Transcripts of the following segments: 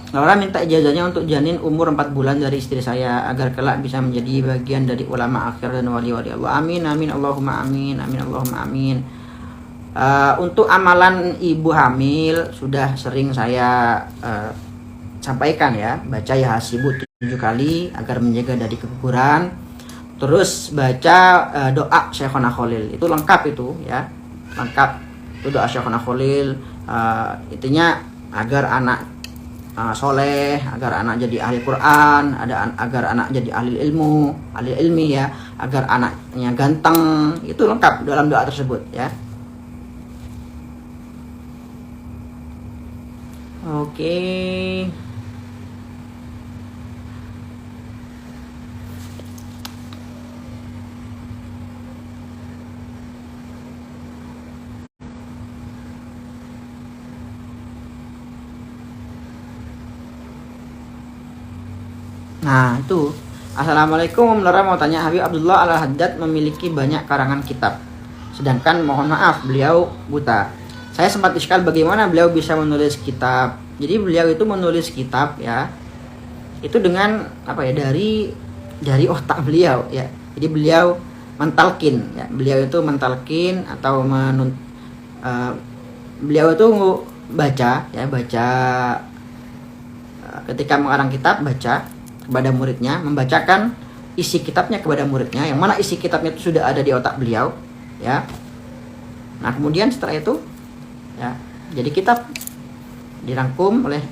Laura minta ijazahnya untuk janin umur 4 bulan dari istri saya agar kelak bisa menjadi bagian dari ulama akhir dan wali-wali Allah. Amin amin Allahumma amin amin Allahumma amin. Untuk amalan ibu hamil sudah sering saya sampaikan ya, baca ya hasibu 7 kali agar menjaga dari keguguran. Terus baca doa Syekhona Khalil, itu lengkap itu ya, lengkap itu doa Syekhona Khalil. Intinya agar anak soleh, agar anak jadi ahli Quran, agar anak jadi ahli ilmu, ahli ilmi ya, agar anaknya ganteng, itu lengkap dalam doa tersebut ya. Oke. Nah itu, Assalamualaikum, Laura mau tanya, Habib Abdullah Al-Haddad memiliki banyak karangan kitab, sedangkan mohon maaf beliau buta. Saya sempat iskal bagaimana beliau bisa menulis kitab. Jadi beliau itu menulis kitab ya, itu dengan apa ya, dari otak beliau ya. Jadi beliau mentalkin ya, beliau itu mentalkin atau beliau itu baca ya, ketika mengarang kitab baca kepada muridnya, membacakan isi kitabnya kepada muridnya, yang mana isi kitabnya itu sudah ada di otak beliau ya. Nah kemudian setelah itu ya, jadi kitab dirangkum oleh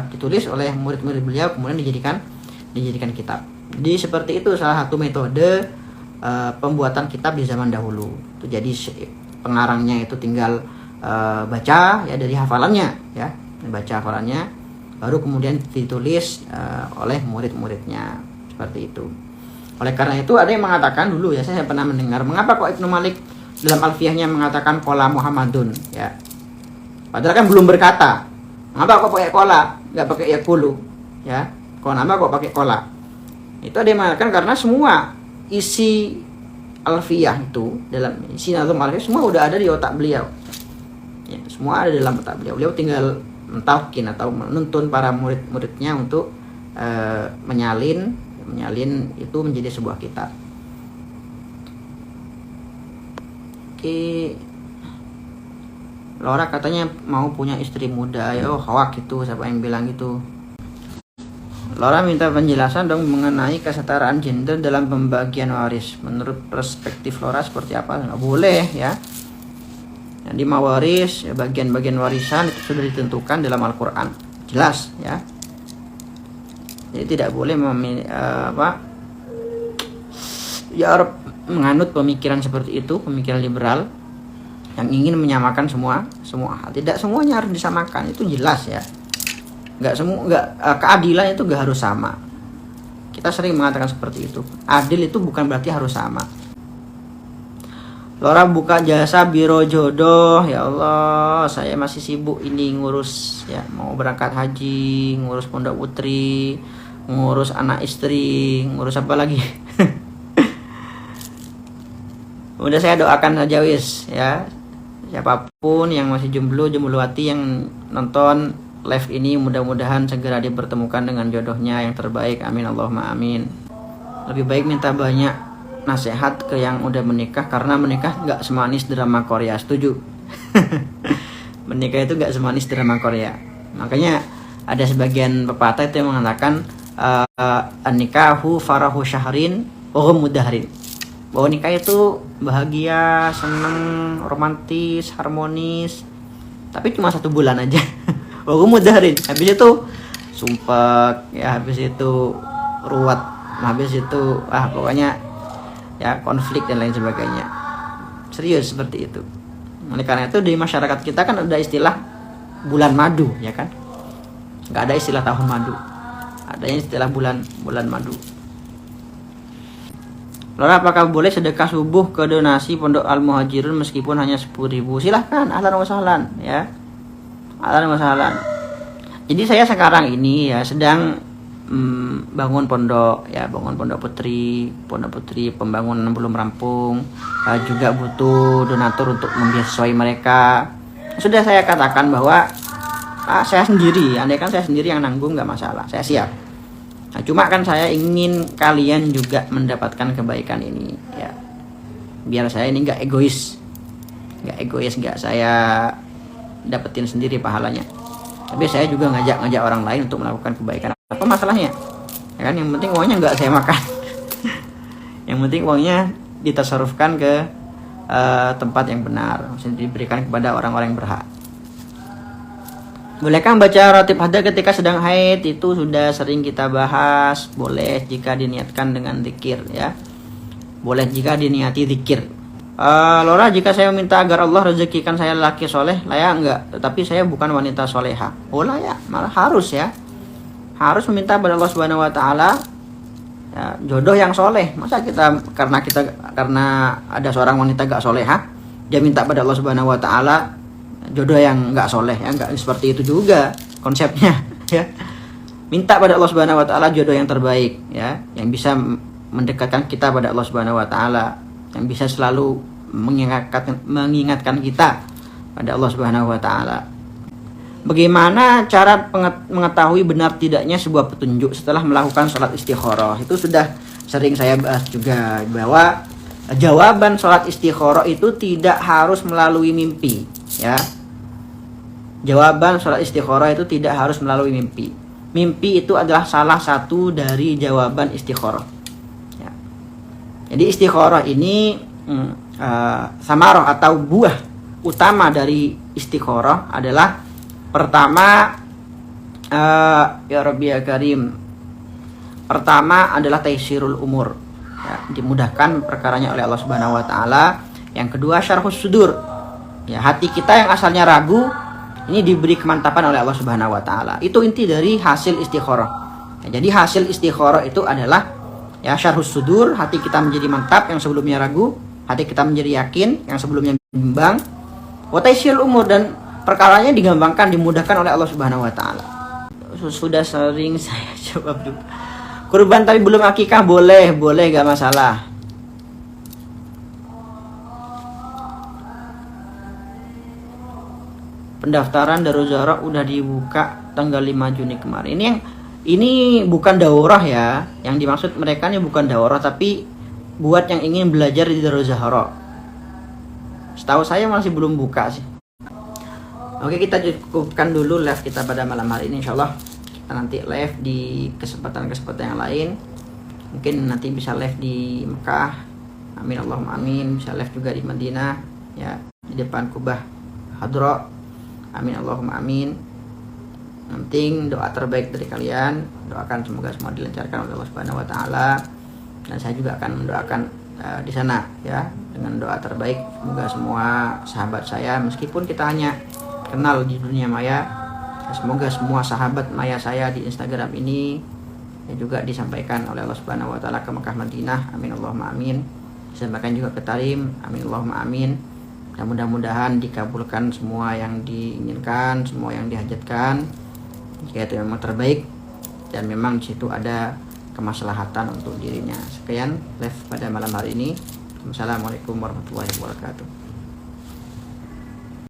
ditulis oleh murid-murid beliau, kemudian dijadikan kitab. Jadi seperti itu salah satu metode pembuatan kitab di zaman dahulu. Itu jadi pengarangnya itu tinggal baca ya dari hafalannya ya, baca hafalannya, baru kemudian ditulis oleh murid-muridnya, seperti itu. Oleh karena itu ada yang mengatakan dulu ya, saya pernah mendengar, mengapa kok Ibnu Malik dalam Alfiyahnya mengatakan qala Muhammadun ya, padahal kan belum berkata. Mengapa kok pakai qala, nggak pakai yaqulu ya? Kenapa kok pakai qala? Itu ada yang mengatakan karena semua isi Alfiyah itu, dalam isi Nazm Alfiyah semua udah ada di otak beliau ya, semua ada dalam otak beliau. Beliau tinggal mentalkin atau menuntun para murid-muridnya untuk menyalin itu menjadi sebuah kitab. Oke. Laura katanya mau punya istri muda. Ayo hoak itu, siapa yang bilang gitu? Laura minta penjelasan dong mengenai kesetaraan gender dalam pembagian waris. Menurut perspektif Laura seperti apa? Nggak boleh ya. Yang di mawaris ya, bagian-bagian warisan itu sudah ditentukan dalam Al-Quran, jelas ya. Jadi tidak boleh menganut pemikiran seperti itu, pemikiran liberal yang ingin menyamakan semua hal. Tidak semuanya harus disamakan, itu jelas ya. Keadilan itu nggak harus sama. Kita sering mengatakan seperti itu. Adil itu bukan berarti harus sama. Laura buka jasa biro jodoh. Ya Allah, saya masih sibuk ini ngurus ya, mau berangkat haji, ngurus pondok putri, ngurus anak istri, ngurus apa lagi. Udah saya doakan saja wis ya. Siapapun yang masih jomblo-jombloati yang nonton live ini, mudah-mudahan segera dipertemukan dengan jodohnya yang terbaik. Amin Allahumma amin. Lebih baik minta banyak nasihat ke yang udah menikah, karena menikah nggak semanis drama Korea. Setuju. Menikah itu nggak semanis drama Korea. Makanya ada sebagian pepatah itu yang mengatakan an-nikahu farahu syahrin wa mudahrin, bahwa nikah itu bahagia, seneng, romantis, harmonis, tapi cuma 1 bulan aja. Wa mudahrin, habis itu sumpah ya, habis itu ruwet, habis itu pokoknya ya konflik dan lain sebagainya. Serius seperti itu. Oleh karena itu di masyarakat kita kan ada istilah bulan madu ya kan, nggak ada istilah tahun madu, adanya istilah bulan madu. Lalu apakah boleh sedekah subuh ke donasi Pondok Al Muhajirun meskipun hanya 10.000? Silahkan, ahlan wa sahlan ya, ahlan wa sahlan. Jadi saya sekarang ini ya sedang bangun pondok ya, bangun pondok putri pembangunan belum rampung, juga butuh donatur untuk membiayai mereka. Sudah saya katakan bahwa saya sendiri, andai kan saya sendiri yang nanggung nggak masalah, saya siap. Nah, cuma kan saya ingin kalian juga mendapatkan kebaikan ini, ya. Biar saya ini nggak egois, nggak saya dapetin sendiri pahalanya. Tapi saya juga ngajak orang lain untuk melakukan kebaikan. Apa masalahnya? Ya kan, yang penting uangnya nggak saya makan. Yang penting uangnya ditasarufkan ke tempat yang benar, maksudnya diberikan kepada orang-orang yang berhak. Bolehkah membaca ratib hadah ketika sedang haid? Itu sudah sering kita bahas. Boleh jika diniatkan dengan zikir, ya. Boleh jika diniati zikir. Lora, jika saya meminta agar Allah rezekikan saya laki soleh, layak enggak? Tetapi saya bukan wanita soleha. Oh layak, malah harus, ya. Harus meminta kepada Allah Subhanahu Wa Taala, ya, jodoh yang soleh. Masa karena ada seorang wanita gak soleha, dia minta pada Allah Subhanahu Wa Taala jodoh yang gak soleh, ya? Nggak seperti itu juga konsepnya, ya. Minta pada Allah Subhanahu Wa Taala jodoh yang terbaik, ya, yang bisa mendekatkan kita pada Allah Subhanahu Wa Taala, yang bisa selalu mengingatkan kita pada Allah Subhanahu Wa Taala. Bagaimana cara mengetahui benar tidaknya sebuah petunjuk setelah melakukan sholat istikharah? Itu sudah sering saya bahas juga, bahwa jawaban sholat istikharah itu tidak harus melalui mimpi, ya. Jawaban sholat istikharah itu tidak harus melalui mimpi. Mimpi itu adalah salah satu dari jawaban istikharah, ya. Jadi istikharah ini samarah atau buah utama dari istikharah adalah pertama, ya Rabbi ya Karim, pertama adalah taysirul umur, ya, dimudahkan perkaranya oleh Allah Subhanahu Wa Taala. Yang kedua syarhus sudur, ya, hati kita yang asalnya ragu ini diberi kemantapan oleh Allah Subhanahu Wa Taala. Itu inti dari hasil istikharah, ya. Jadi hasil istikharah itu adalah, ya, syarhus sudur, hati kita menjadi mantap yang sebelumnya ragu, hati kita menjadi yakin yang sebelumnya bimbang. Wa taysirul umur, dan perkaranya digampangkan, dimudahkan oleh Allah Subhanahu Wa Taala. Sudah sering saya jawab juga. Kurban tapi belum akikah, boleh gak masalah. Pendaftaran Darul Zahra udah dibuka tanggal 5 Juni kemarin. Ini bukan daurah, ya. Yang dimaksud mereka ini bukan daurah, tapi buat yang ingin belajar di Darul Zahra. Setahu saya masih belum buka sih. Oke, kita cukupkan dulu live kita pada malam hari ini. Insyaallah kita nanti live di kesempatan yang lain. Mungkin nanti bisa live di Mekah, amin Allahumma amin. Bisa live juga di Madinah, ya, di depan Kubah Hadra, amin Allahumma amin. Penting doa terbaik dari kalian, doakan semoga semua dilancarkan oleh Allah Subhanahu Wa Taala. Dan saya juga akan mendoakan di sana, ya, dengan doa terbaik. Semoga semua sahabat saya, meskipun kita hanya kenal di dunia maya, semoga semua sahabat maya saya di Instagram ini, ya, juga disampaikan oleh Allah Subhanahu Wa Taala ke Mekah Madinah, amin Allahumma amin. Disampaikan juga ke Tarim, amin Allahumma amin. Dan mudah-mudahan dikabulkan semua yang diinginkan, semua yang dihajatkan, jika itu memang terbaik dan memang di situ ada kemaslahatan untuk dirinya. Sekian live pada malam hari ini. Assalamualaikum warahmatullahi wabarakatuh.